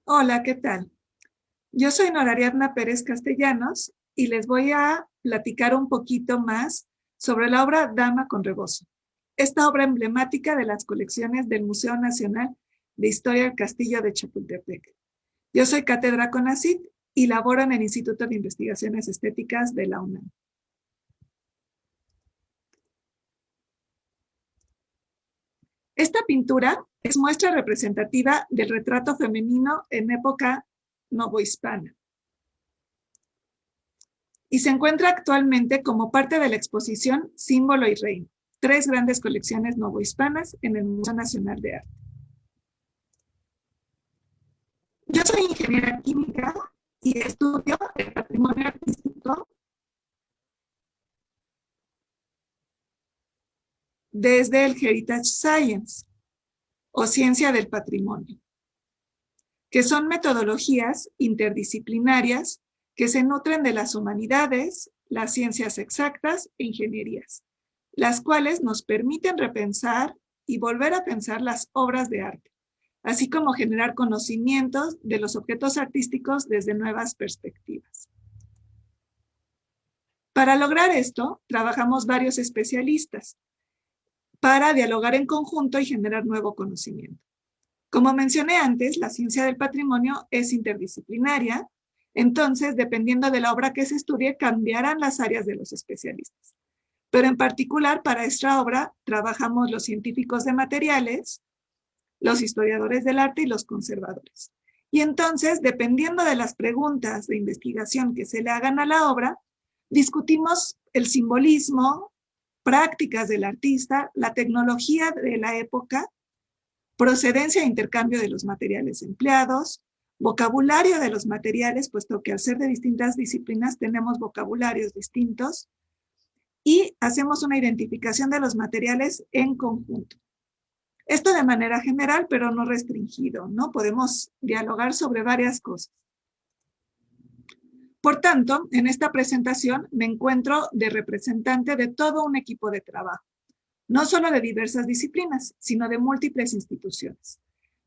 Hola, ¿qué tal? Yo soy Nora Ariadna Pérez Castellanos y les voy a platicar un poquito más sobre la obra Dama con Rebozo, esta obra emblemática de las colecciones del Museo Nacional de Historia del Castillo de Chapultepec. Yo soy Cátedra CONACYT y laboro en el Instituto de Investigaciones Estéticas de la UNAM. Esta pintura es muestra representativa del retrato femenino en época novohispana y se encuentra actualmente como parte de la exposición Símbolo y Reino, tres grandes colecciones novohispanas en el Museo Nacional de Arte. Yo soy ingeniera química y estudio el patrimonio artístico desde el Heritage Science o ciencia del patrimonio, que son metodologías interdisciplinarias que se nutren de las humanidades, las ciencias exactas e ingenierías, las cuales nos permiten repensar y volver a pensar las obras de arte, así como generar conocimientos de los objetos artísticos desde nuevas perspectivas. Para lograr esto, trabajamos varios especialistas para dialogar en conjunto y generar nuevo conocimiento. Como mencioné antes, la ciencia del patrimonio es interdisciplinaria, entonces, dependiendo de la obra que se estudie, cambiarán las áreas de los especialistas. Pero en particular, para esta obra, trabajamos los científicos de materiales, los historiadores del arte y los conservadores. Y entonces, dependiendo de las preguntas de investigación que se le hagan a la obra, discutimos el simbolismo, prácticas del artista, la tecnología de la época, procedencia e intercambio de los materiales empleados, vocabulario de los materiales, puesto que al ser de distintas disciplinas tenemos vocabularios distintos, y hacemos una identificación de los materiales en conjunto. Esto de manera general, pero no restringido, ¿no? Podemos dialogar sobre varias cosas. Por tanto, en esta presentación me encuentro de representante de todo un equipo de trabajo, no solo de diversas disciplinas, sino de múltiples instituciones,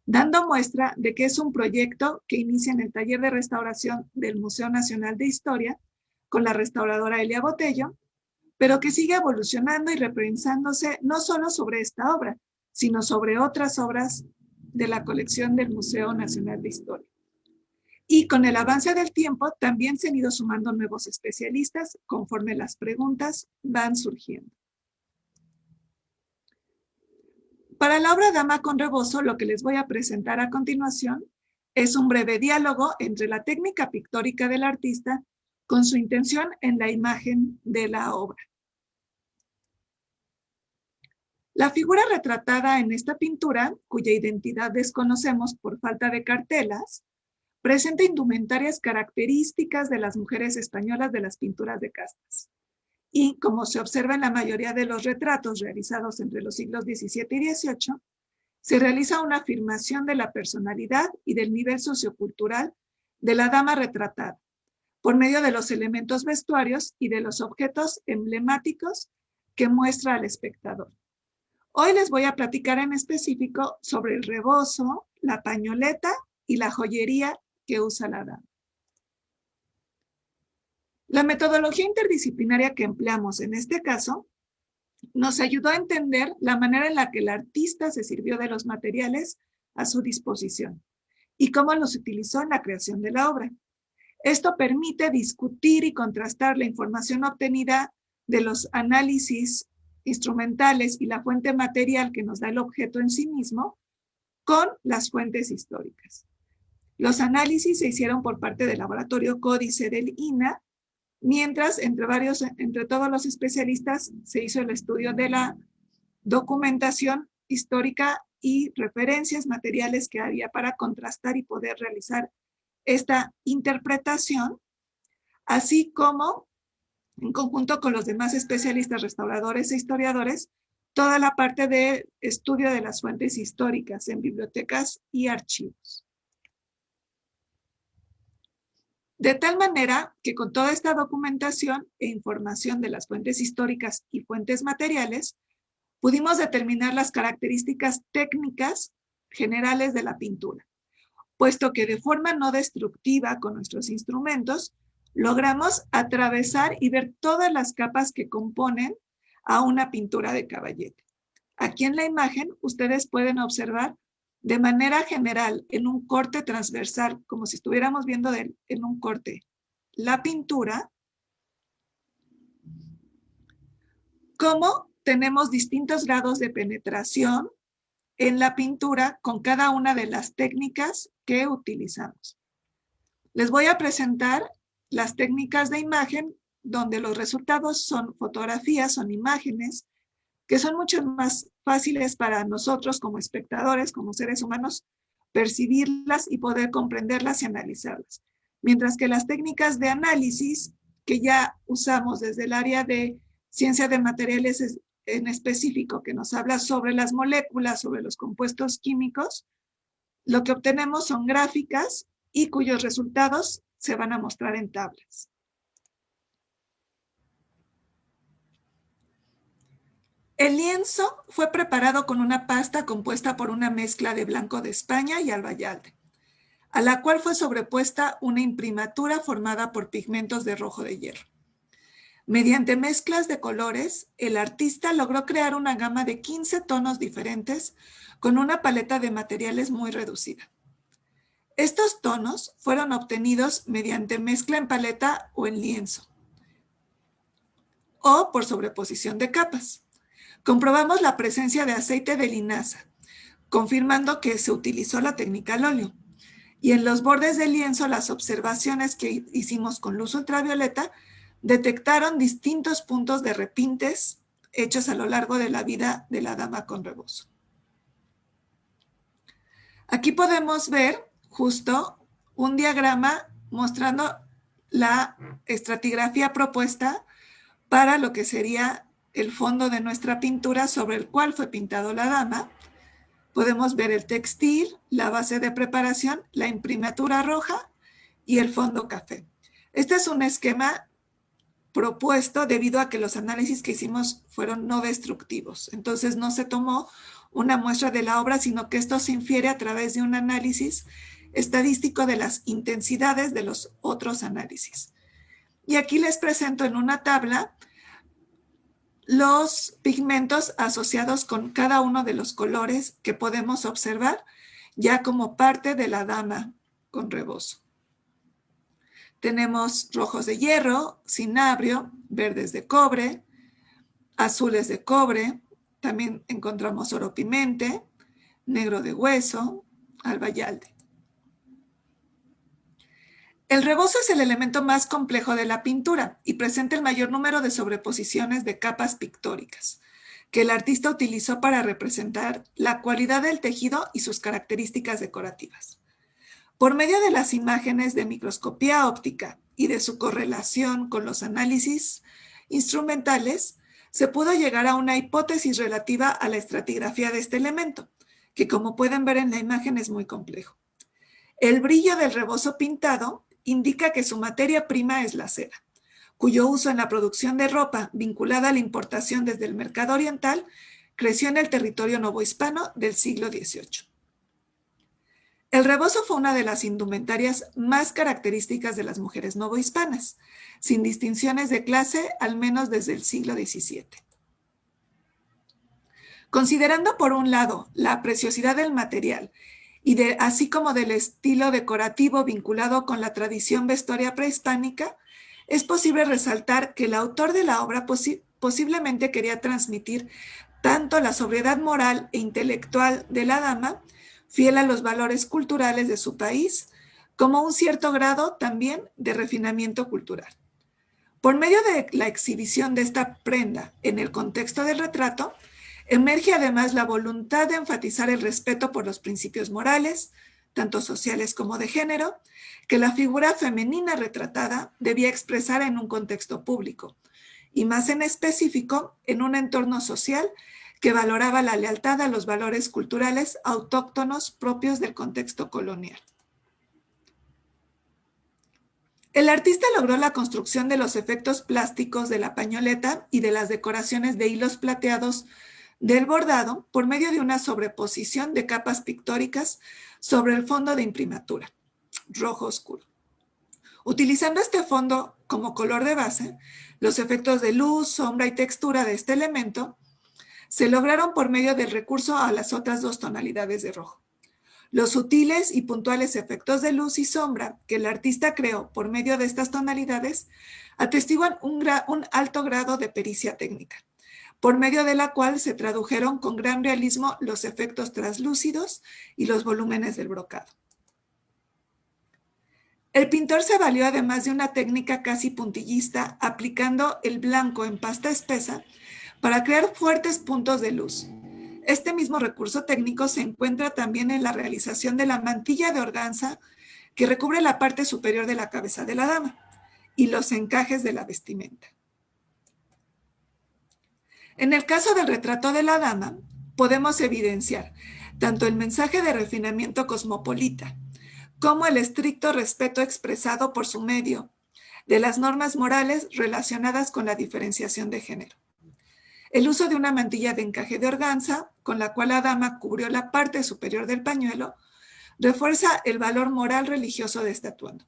dando muestra de que es un proyecto que inicia en el taller de restauración del Museo Nacional de Historia con la restauradora Elia Botello, pero que sigue evolucionando y repensándose no solo sobre esta obra, sino sobre otras obras de la colección del Museo Nacional de Historia. Y con el avance del tiempo también se han ido sumando nuevos especialistas conforme las preguntas van surgiendo. Para la obra Dama con Rebozo, lo que les voy a presentar a continuación es un breve diálogo entre la técnica pictórica del artista con su intención en la imagen de la obra. La figura retratada en esta pintura, cuya identidad desconocemos por falta de cartelas, presenta indumentarias características de las mujeres españolas de las pinturas de castas. Y como se observa en la mayoría de los retratos realizados entre los siglos XVII y XVIII, se realiza una afirmación de la personalidad y del nivel sociocultural de la dama retratada, por medio de los elementos vestuarios y de los objetos emblemáticos que muestra al espectador. Hoy les voy a platicar en específico sobre el rebozo, la pañoleta y la joyería que usa la dama. La metodología interdisciplinaria que empleamos en este caso nos ayudó a entender la manera en la que el artista se sirvió de los materiales a su disposición y cómo los utilizó en la creación de la obra. Esto permite discutir y contrastar la información obtenida de los análisis instrumentales y la fuente material que nos da el objeto en sí mismo con las fuentes históricas. Los análisis se hicieron por parte del laboratorio Códice del INAH, mientras entre todos los especialistas se hizo el estudio de la documentación histórica y referencias materiales que había para contrastar y poder realizar esta interpretación, así como en conjunto con los demás especialistas, restauradores e historiadores, toda la parte de estudio de las fuentes históricas en bibliotecas y archivos. De tal manera que con toda esta documentación e información de las fuentes históricas y fuentes materiales, pudimos determinar las características técnicas generales de la pintura. puesto que de forma no destructiva con nuestros instrumentos, logramos atravesar y ver todas las capas que componen a una pintura de caballete. Aquí en la imagen ustedes pueden observar de manera general en un corte transversal, como si estuviéramos viendo en un corte la pintura, cómo tenemos distintos grados de penetración en la pintura con cada una de las técnicas que utilizamos. Les voy a presentar las técnicas de imagen donde los resultados son fotografías, son imágenes, que son mucho más fáciles para nosotros como espectadores, como seres humanos, percibirlas y poder comprenderlas y analizarlas. Mientras que las técnicas de análisis que ya usamos desde el área de ciencia de materiales en específico, que nos habla sobre las moléculas, sobre los compuestos químicos, lo que obtenemos son gráficas y cuyos resultados se van a mostrar en tablas. El lienzo fue preparado con una pasta compuesta por una mezcla de blanco de España y albayalde, a la cual fue sobrepuesta una imprimatura formada por pigmentos de rojo de hierro. Mediante mezclas de colores, el artista logró crear una gama de 15 tonos diferentes con una paleta de materiales muy reducida. Estos tonos fueron obtenidos mediante mezcla en paleta o en lienzo, o por sobreposición de capas. Comprobamos la presencia de aceite de linaza, confirmando que se utilizó la técnica al óleo. Y en los bordes del lienzo, las observaciones que hicimos con luz ultravioleta detectaron distintos puntos de repintes hechos a lo largo de la vida de la dama con rebozo. Aquí podemos ver justo un diagrama mostrando la estratigrafía propuesta para lo que sería el fondo de nuestra pintura sobre el cual fue pintado la dama. Podemos ver el textil, la base de preparación, la imprimatura roja y el fondo café. Este es un esquema propuesto debido a que los análisis que hicimos fueron no destructivos. Entonces no se tomó una muestra de la obra, sino que esto se infiere a través de un análisis estadístico de las intensidades de los otros análisis. Y aquí les presento en una tabla los pigmentos asociados con cada uno de los colores que podemos observar ya como parte de la dama con rebozo. Tenemos rojos de hierro, cinabrio, verdes de cobre, azules de cobre, también encontramos oro pimente, negro de hueso, albayalde. El rebozo es el elemento más complejo de la pintura y presenta el mayor número de sobreposiciones de capas pictóricas que el artista utilizó para representar la cualidad del tejido y sus características decorativas. Por medio de las imágenes de microscopía óptica y de su correlación con los análisis instrumentales, se pudo llegar a una hipótesis relativa a la estratigrafía de este elemento, que como pueden ver en la imagen es muy complejo. El brillo del rebozo pintado indica que su materia prima es la seda, cuyo uso en la producción de ropa vinculada a la importación desde el mercado oriental creció en el territorio novohispano del siglo XVIII. El rebozo fue una de las indumentarias más características de las mujeres novohispanas, sin distinciones de clase al menos desde el siglo XVII. Considerando por un lado la preciosidad del material y así como del estilo decorativo vinculado con la tradición vestuaria prehispánica, es posible resaltar que el autor de la obra posiblemente quería transmitir tanto la sobriedad moral e intelectual de la dama, fiel a los valores culturales de su país, como un cierto grado también de refinamiento cultural. Por medio de la exhibición de esta prenda en el contexto del retrato, emerge además la voluntad de enfatizar el respeto por los principios morales, tanto sociales como de género, que la figura femenina retratada debía expresar en un contexto público, y más en específico en un entorno social que valoraba la lealtad a los valores culturales autóctonos propios del contexto colonial. El artista logró la construcción de los efectos plásticos de la pañoleta y de las decoraciones de hilos plateados del bordado por medio de una sobreposición de capas pictóricas sobre el fondo de imprimatura, rojo oscuro. Utilizando este fondo como color de base, los efectos de luz, sombra y textura de este elemento se lograron por medio del recurso a las otras dos tonalidades de rojo. Los sutiles y puntuales efectos de luz y sombra que el artista creó por medio de estas tonalidades atestiguan un alto grado de pericia técnica, por medio de la cual se tradujeron con gran realismo los efectos translúcidos y los volúmenes del brocado. El pintor se valió además de una técnica casi puntillista, aplicando el blanco en pasta espesa para crear fuertes puntos de luz. Este mismo recurso técnico se encuentra también en la realización de la mantilla de organza que recubre la parte superior de la cabeza de la dama y los encajes de la vestimenta. En el caso del retrato de la dama, podemos evidenciar tanto el mensaje de refinamiento cosmopolita como el estricto respeto expresado por su medio de las normas morales relacionadas con la diferenciación de género. El uso de una mantilla de encaje de organza, con la cual la dama cubrió la parte superior del pañuelo, refuerza el valor moral religioso de este atuendo,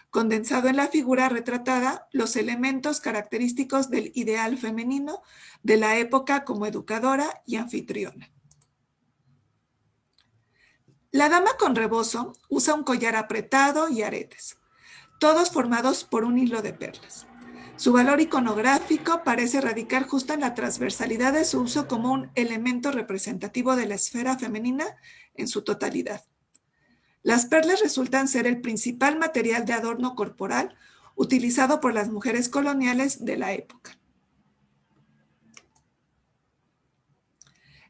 condensado en la figura retratada los elementos característicos del ideal femenino de la época como educadora y anfitriona. La dama con rebozo usa un collar apretado y aretes, todos formados por un hilo de perlas. Su valor iconográfico parece radicar justo en la transversalidad de su uso como un elemento representativo de la esfera femenina en su totalidad. Las perlas resultan ser el principal material de adorno corporal utilizado por las mujeres coloniales de la época.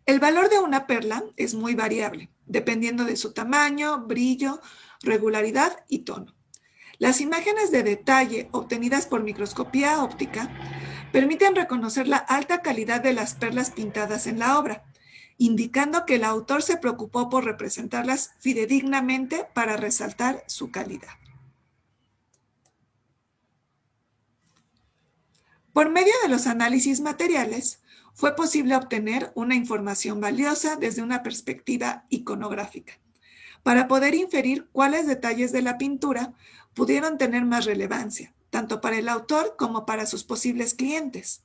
El valor de una perla es muy variable, dependiendo de su tamaño, brillo, regularidad y tono. Las imágenes de detalle obtenidas por microscopía óptica permiten reconocer la alta calidad de las perlas pintadas en la obra, indicando que el autor se preocupó por representarlas fidedignamente para resaltar su calidad. Por medio de los análisis materiales, fue posible obtener una información valiosa desde una perspectiva iconográfica, para poder inferir cuáles detalles de la pintura pudieron tener más relevancia, tanto para el autor como para sus posibles clientes,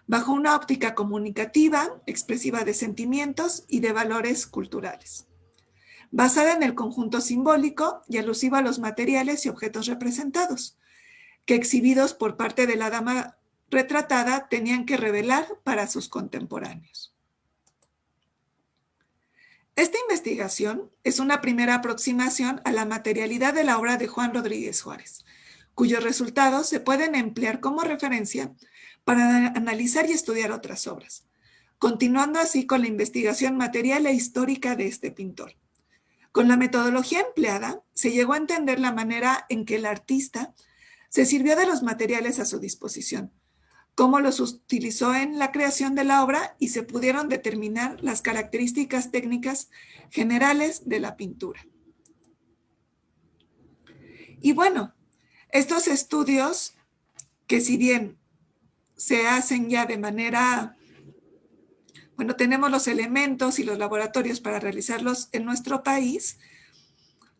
bajo una óptica comunicativa, expresiva de sentimientos y de valores culturales, basada en el conjunto simbólico y alusiva a los materiales y objetos representados, que exhibidos por parte de la dama retratada tenían que revelar para sus contemporáneos. Esta investigación es una primera aproximación a la materialidad de la obra de Juan Rodríguez Juárez, cuyos resultados se pueden emplear como referencia para analizar y estudiar otras obras, continuando así con la investigación material e histórica de este pintor. Con la metodología empleada, se llegó a entender la manera en que el artista se sirvió de los materiales a su disposición, cómo los utilizó en la creación de la obra y se pudieron determinar las características técnicas generales de la pintura. Y bueno, estos estudios, que si bien se hacen ya de manera, bueno, tenemos los elementos y los laboratorios para realizarlos en nuestro país,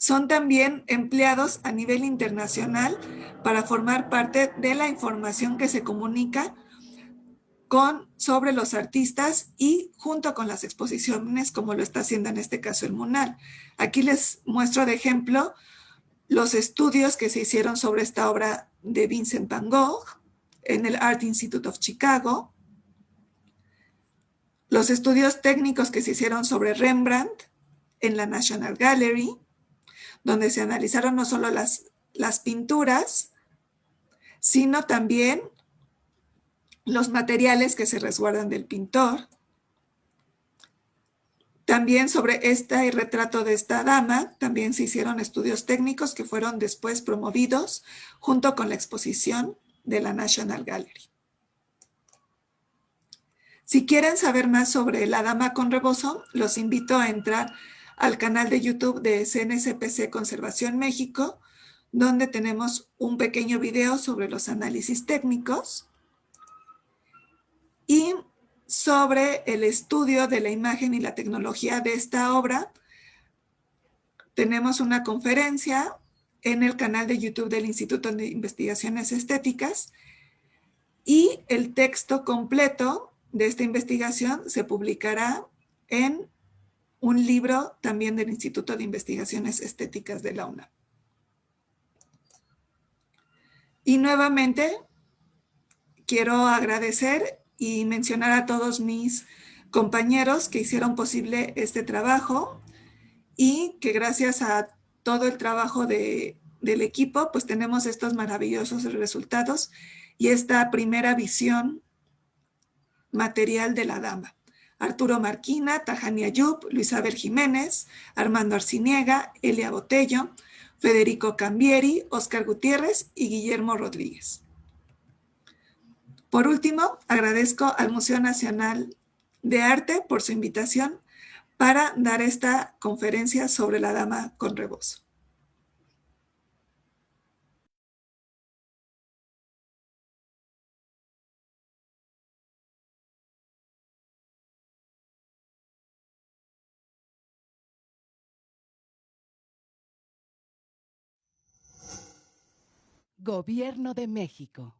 son también empleados a nivel internacional para formar parte de la información que se comunica sobre los artistas y junto con las exposiciones, como lo está haciendo en este caso el MUNAL. Aquí les muestro de ejemplo los estudios que se hicieron sobre esta obra de Vincent van Gogh en el Art Institute of Chicago, los estudios técnicos que se hicieron sobre Rembrandt en la National Gallery, donde se analizaron no solo las pinturas, sino también los materiales que se resguardan del pintor. También sobre este retrato de esta dama, también se hicieron estudios técnicos que fueron después promovidos junto con la exposición de la National Gallery. Si quieren saber más sobre la dama con rebozo, los invito a entrar al canal de YouTube de CNCPC Conservación México, donde tenemos un pequeño video sobre los análisis técnicos. Y sobre el estudio de la imagen y la tecnología de esta obra. Tenemos una conferencia en el canal de YouTube del Instituto de Investigaciones Estéticas y el texto completo de esta investigación se publicará en un libro también del Instituto de Investigaciones Estéticas de la UNAM. Y nuevamente quiero agradecer y mencionar a todos mis compañeros que hicieron posible este trabajo y que gracias a todo el trabajo del equipo, pues tenemos estos maravillosos resultados y esta primera visión material de la dama. Arturo Marquina, Tajani Ayub, Luisabel Jiménez, Armando Arciniega, Elia Botello, Federico Cambieri, Óscar Gutiérrez y Guillermo Rodríguez. Por último, agradezco al Museo Nacional de Arte por su invitación para dar esta conferencia sobre la dama con rebozo. Gobierno de México.